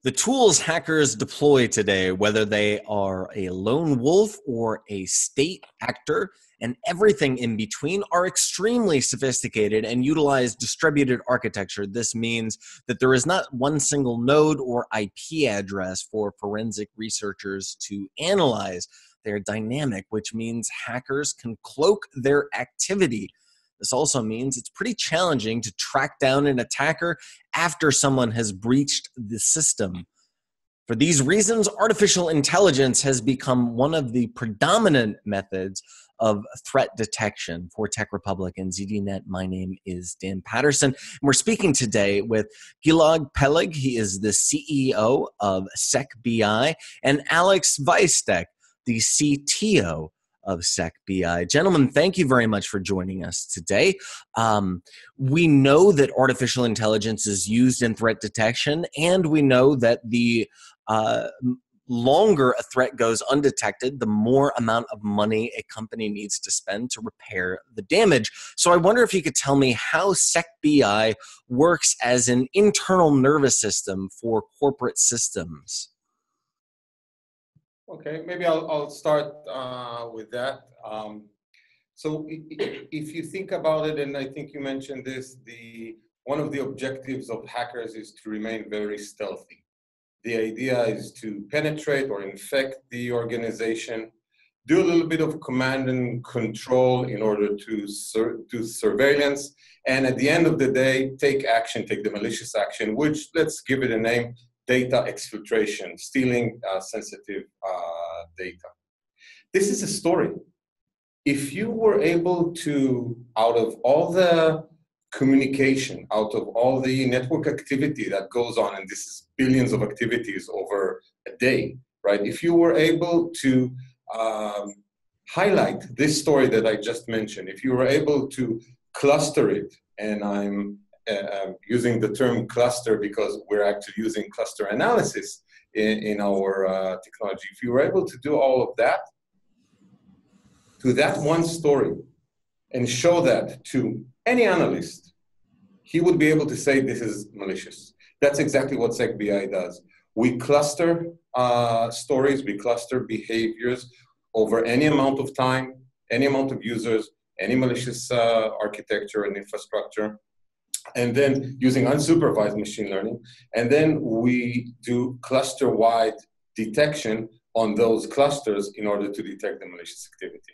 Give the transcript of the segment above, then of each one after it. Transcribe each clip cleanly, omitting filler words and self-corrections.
The tools hackers deploy today, whether they are a lone wolf or a state actor and everything in between, are extremely sophisticated and utilize distributed architecture. This means that there is not one single node or IP address for forensic researchers to analyze. They're dynamic, which means hackers can cloak their activity. This also means it's pretty challenging to track down an attacker after someone has breached the system. For these reasons, artificial intelligence has become one of the predominant methods of threat detection. For Tech Republic and ZDNet, my name is Dan Patterson. And we're speaking today with Gilad Peleg. He is the CEO of SecBI, and Alex Vaistek, the CTO of SecBI. Gentlemen, thank you very much for joining us today. We know that artificial intelligence is used in threat detection, and we know that the longer a threat goes undetected, the more amount of money a company needs to spend to repair the damage. So I wonder if you could tell me how SecBI works as an internal nervous system for corporate systems. Okay, maybe I'll start with that. So if you think about it, and I think you mentioned this, one of the objectives of hackers is to remain very stealthy. The idea is to penetrate or infect the organization, do a little bit of command and control in order to do surveillance, and at the end of the day, take action, take the malicious action, which, let's give it a name, data exfiltration, stealing sensitive data. This is a story. If you were able to, out of all the communication, out of all the network activity that goes on, and this is billions of activities over a day, right? If you were able to highlight this story that I just mentioned, if you were able to cluster it, and I'm using the term cluster because we're actually using cluster analysis in our technology. If you were able to do all of that to that one story and show that to any analyst, he would be able to say this is malicious. That's exactly what SecBI does. We cluster stories, we cluster behaviors over any amount of time, any amount of users, any malicious architecture and infrastructure, and then using unsupervised machine learning. And then we do cluster-wide detection on those clusters in order to detect the malicious activity.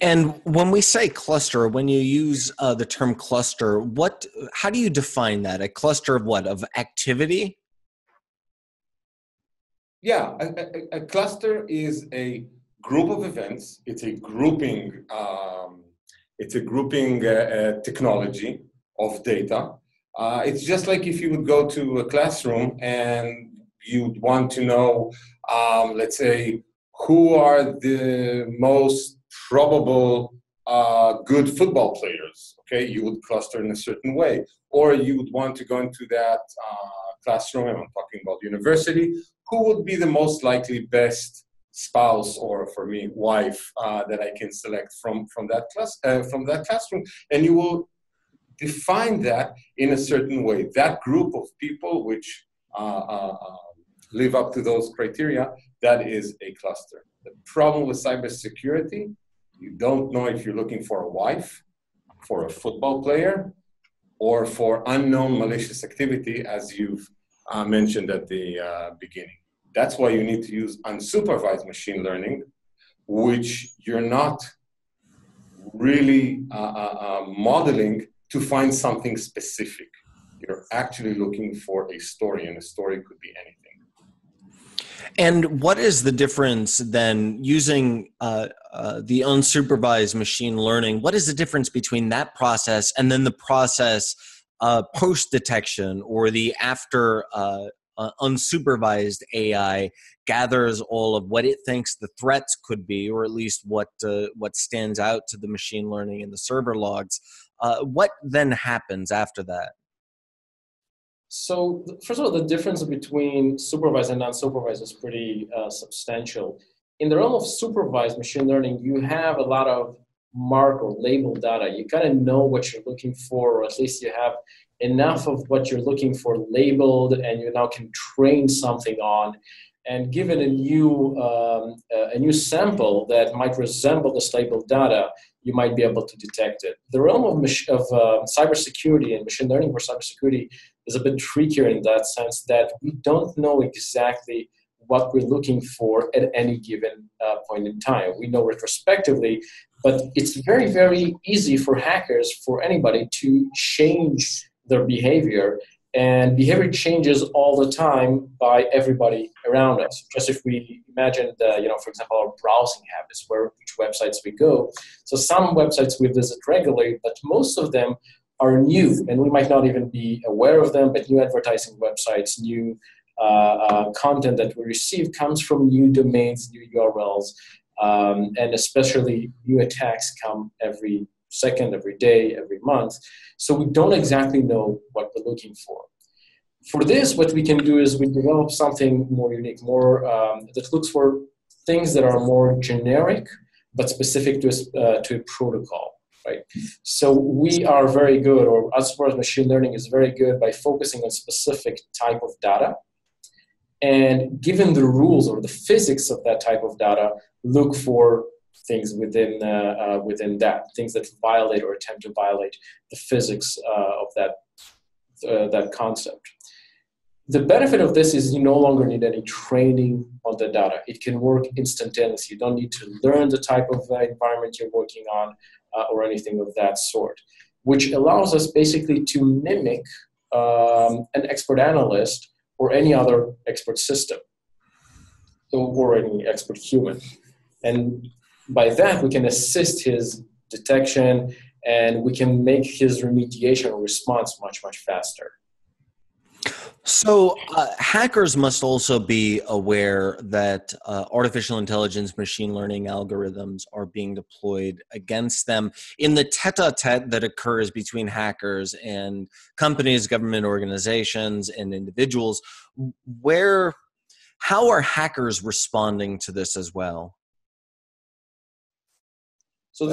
And when we say cluster, when you use the term cluster, how do you define that? A cluster of what? Of activity? Yeah, a cluster is a group of events. It's a grouping. Technology of data. It's just like if you would go to a classroom and you'd want to know, let's say, who are the most probable good football players, okay? You would cluster in a certain way. Or you would want to go into that classroom, and I'm talking about university, who would be the most likely best spouse, or for me, wife, that I can select from that classroom, and you will define that in a certain way. That group of people which live up to those criteria, that is a cluster. The problem with cybersecurity, you don't know if you're looking for a wife, for a football player, or for unknown malicious activity, as you've mentioned at the beginning. That's why you need to use unsupervised machine learning, which you're not really modeling to find something specific. You're actually looking for a story, and a story could be anything. And what is the difference then, using the unsupervised machine learning? What is the difference between that process and then the process post-detection, or the after unsupervised AI gathers all of what it thinks the threats could be, or at least what stands out to the machine learning in the server logs? What then happens after that? So first of all, the difference between supervised and non-supervised is pretty substantial. In the realm of supervised machine learning, you have a lot of mark or label data. You kind of know what you're looking for, or at least you have enough of what you're looking for labeled, and you now can train something on. And given a new sample that might resemble this labeled data, you might be able to detect it. The realm of cybersecurity and machine learning for cybersecurity is a bit trickier in that sense that we don't know exactly what we're looking for at any given point in time. We know retrospectively, but it's very, very easy for hackers, for anybody, to change their behavior. And behavior changes all the time by everybody around us. Just if we imagine, for example, our browsing habits, which websites we go. So some websites we visit regularly, but most of them are new, and we might not even be aware of them, but new advertising websites, new content that we receive comes from new domains, new URLs, and especially new attacks come every second, every day, every month. So we don't exactly know what we're looking for. For this, what we can do is we develop something more unique, more that looks for things that are more generic, but specific to a protocol, right? So we are very good, or as far as machine learning is very good by focusing on specific type of data. And given the rules or the physics of that type of data, look for things within that, things that violate or attempt to violate the physics of that concept. The benefit of this is you no longer need any training on the data. It can work instantaneously. You don't need to learn the type of environment you're working on or anything of that sort, which allows us basically to mimic an expert analyst or any other expert system, or any expert human. And by that, we can assist his detection, and we can make his remediation or response much, much faster. So hackers must also be aware that artificial intelligence, machine learning algorithms are being deployed against them in the tete-a-tete that occurs between hackers and companies, government organizations, and individuals. How are hackers responding to this as well? So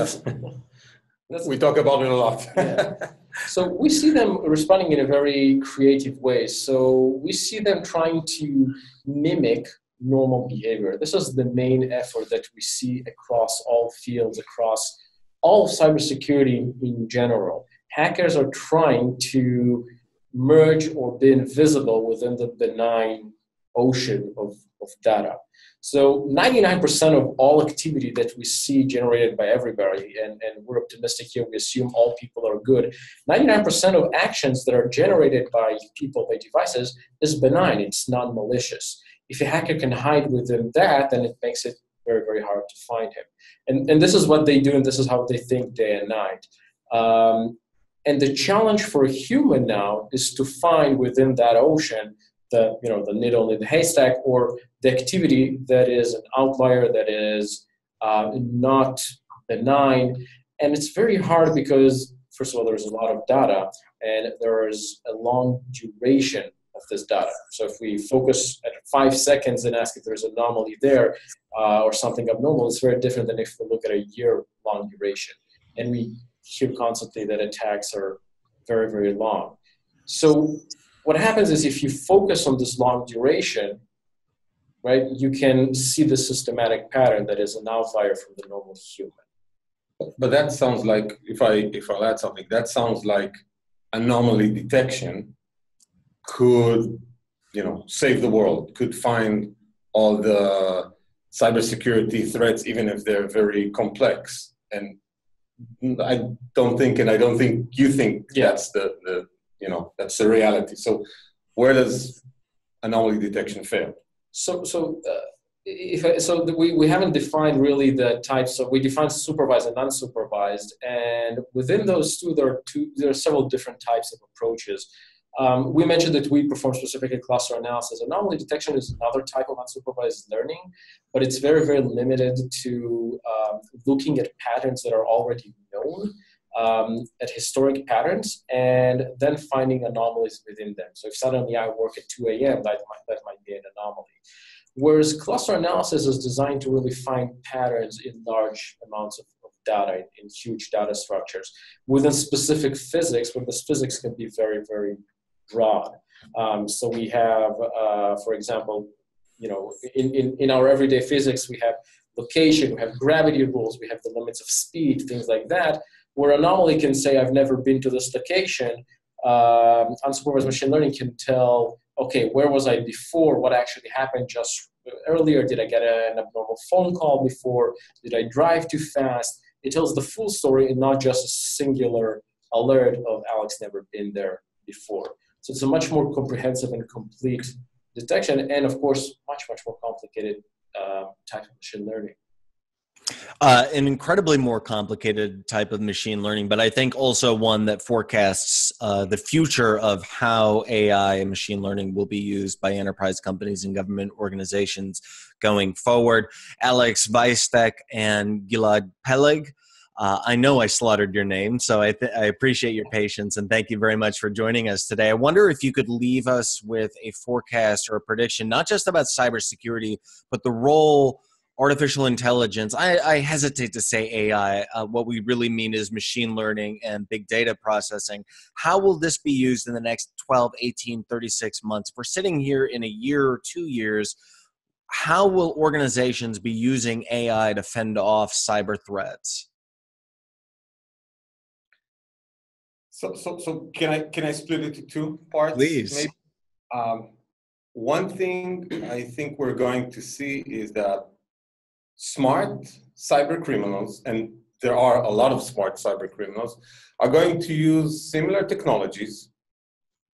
we talk about it a lot. Yeah. So we see them responding in a very creative way. So we see them trying to mimic normal behavior. This is the main effort that we see across all fields, across all of cybersecurity in general. Hackers are trying to merge or be invisible within the benign ocean of data. So 99% of all activity that we see generated by everybody, and we're optimistic here, we assume all people are good, 99% of actions that are generated by people, by devices, is benign, it's non-malicious. If a hacker can hide within that, then it makes it very, very hard to find him. And this is what they do, and this is how they think day and night. And the challenge for a human now is to find within that ocean the needle in the haystack, or the activity that is an outlier, that is not benign. And it's very hard because, first of all, there's a lot of data, and there is a long duration of this data. So if we focus at 5 seconds and ask if there's an anomaly there or something abnormal, it's very different than if we look at a year-long duration. And we hear constantly that attacks are very, very long. So what happens is if you focus on this long duration, right, you can see the systematic pattern that is an outlier from the normal human. But that sounds like, if I'll add something, that sounds like anomaly detection could, save the world, could find all the cybersecurity threats, even if they're very complex. And I don't think you think that's that's the reality. So where does anomaly detection fail? We haven't defined really the types of, we define supervised and unsupervised, and within those two, there are several different types of approaches. We mentioned that we perform specifically cluster analysis. Anomaly detection is another type of unsupervised learning, but it's very, very limited to looking at patterns that are already known, at historic patterns, and then finding anomalies within them. So if suddenly I work at 2 a.m., that might be an anomaly. Whereas cluster analysis is designed to really find patterns in large amounts of data in huge data structures. Within specific physics, where this physics can be very, very broad. So we have, for example, in our everyday physics, we have location, we have gravity rules, we have the limits of speed, things like that, where anomaly can say, I've never been to this location. Unsupervised machine learning can tell, okay, where was I before? What actually happened just earlier? Did I get an abnormal phone call before? Did I drive too fast? It tells the full story and not just a singular alert of Alex never been there before. So it's a much more comprehensive and complete detection, and of course, much, much more complicated type of machine learning. An incredibly more complicated type of machine learning, but I think also one that forecasts the future of how AI and machine learning will be used by enterprise companies and government organizations going forward. Alex Vaistek and Gilad Peleg. I know I slaughtered your name, so I appreciate your patience, and thank you very much for joining us today. I wonder if you could leave us with a forecast or a prediction, not just about cybersecurity, but the role artificial intelligence, I hesitate to say AI, what we really mean is machine learning and big data processing. How will this be used in the next 12, 18, 36 months? We're sitting here in a year or 2 years. How will organizations be using AI to fend off cyber threats? So can I split it to two parts? Please. Maybe? One thing I think we're going to see is that smart cyber criminals, and there are a lot of smart cyber criminals, are going to use similar technologies,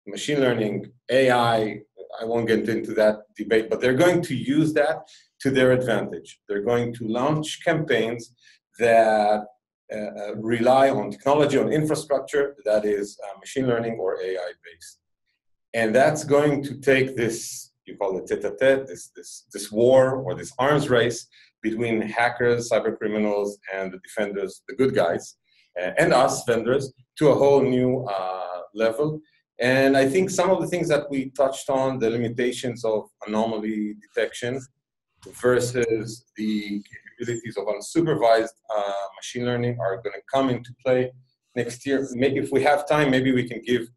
machine learning, AI. I won't get into that debate, but they're going to use that to their advantage. They're going to launch campaigns that rely on technology, on infrastructure that is machine learning or AI based. And that's going to take this, you call it tete-a-tete, this war or this arms race between hackers, cyber criminals, and the defenders, the good guys, and us vendors, to a whole new level. And I think some of the things that we touched on, the limitations of anomaly detection versus the capabilities of unsupervised machine learning are going to come into play next year. Maybe if we have time, maybe we can give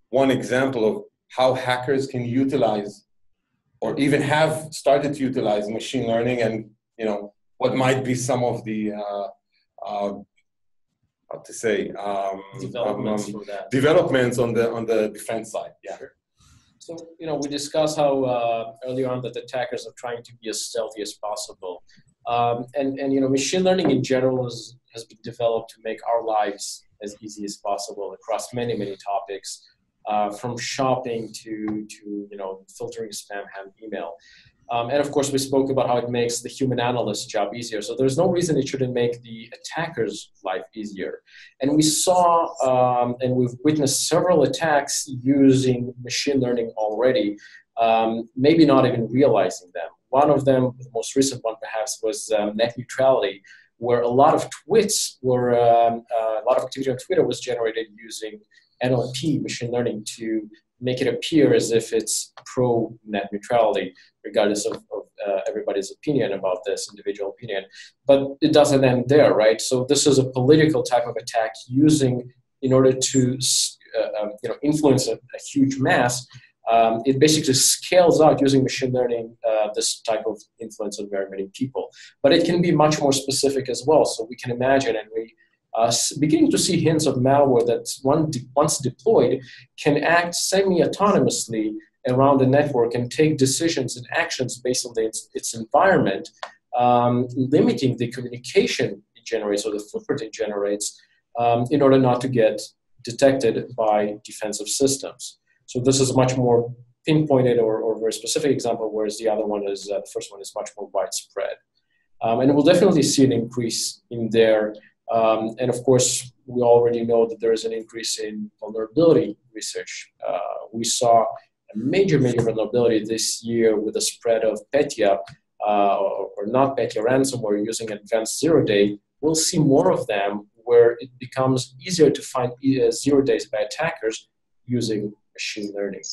one example of how hackers can utilize or even have started to utilize machine learning, and what might be some of the developments on the defense side. Yeah. Sure. So we discussed how earlier on that attackers are trying to be as stealthy as possible, and machine learning in general has been developed to make our lives as easy as possible across many topics, from shopping to filtering spam email. And of course, we spoke about how it makes the human analyst's job easier. So there's no reason it shouldn't make the attacker's life easier. And we saw, and we've witnessed several attacks using machine learning already, maybe not even realizing them. One of them, the most recent one perhaps, was net neutrality, where a lot of tweets were, a lot of activity on Twitter was generated using NLP, machine learning, to make it appear as if it's pro-net neutrality, regardless of everybody's opinion about this, individual opinion. But it doesn't end there, right? So this is a political type of attack using, in order to influence a huge mass, it basically scales out using machine learning this type of influence on very many people. But it can be much more specific as well. So we can imagine, and we beginning to see hints of malware that once deployed can act semi-autonomously around the network and take decisions and actions based on its environment, limiting the communication it generates or the footprint it generates in order not to get detected by defensive systems. So this is a much more pinpointed or very specific example, whereas the other one is, the first one is much more widespread. And we'll definitely see an increase in there. And of course, we already know that there is an increase in vulnerability research. We saw a major vulnerability this year with the spread of Petya, or not Petya ransomware using advanced zero-day. We'll see more of them where it becomes easier to find zero days by attackers using machine learning.